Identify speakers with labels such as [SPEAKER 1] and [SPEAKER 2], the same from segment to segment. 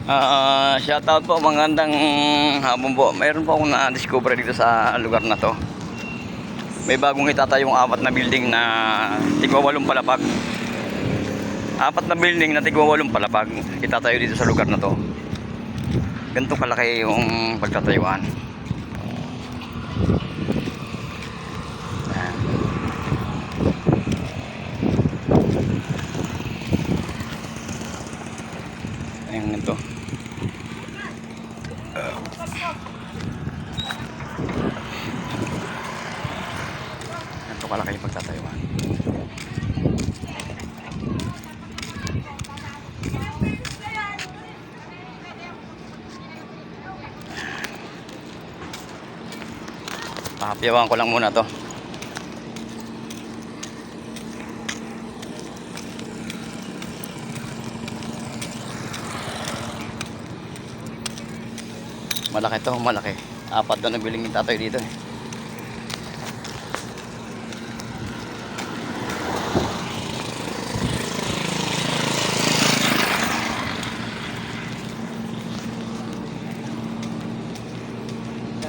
[SPEAKER 1] Shoutout po, magandang hapon po. Mayroon po akong na-discover dito sa lugar na to. May bagong itatayong 4 na building na tigwa 8 palapag. 4 na building na tigwa 8 palapag itatayo dito sa lugar na to. Ganito kalaki yung pagtatayuan. Ayan ganito. Ganito kalaki yung pagtatayuan. Pakapyawan ko lang muna to. Malaki to, malaki. 4 na biling itatayo dito eh.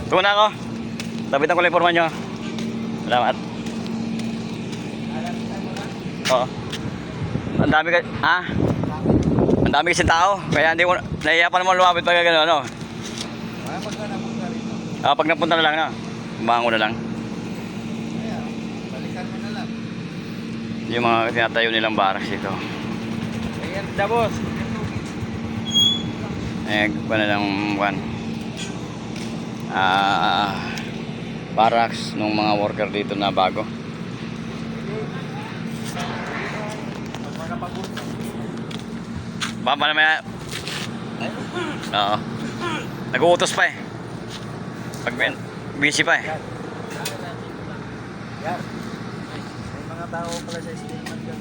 [SPEAKER 1] Tuwa na ako. Tabitan ko lang informa nyo. Salamat. Oo. Ang dami ka, ha? Ang dami kasi tao. Kaya hindi ko, nahiya pa naman lumapit pag gano'n, ano? Pag napunta na lang, no? Kumbahan ko na lang.
[SPEAKER 2] Balikan mo na lang.
[SPEAKER 1] Yung mga tinatayo nilang barracks dito.
[SPEAKER 2] Ayan, dabos.
[SPEAKER 1] Kung na lang, barracks ng mga worker dito na bago. Baka pa naman. Oo. Nag-uutos pa eh. Pag busy pa eh.
[SPEAKER 2] Yan. May mga tao pala sa statement dyan.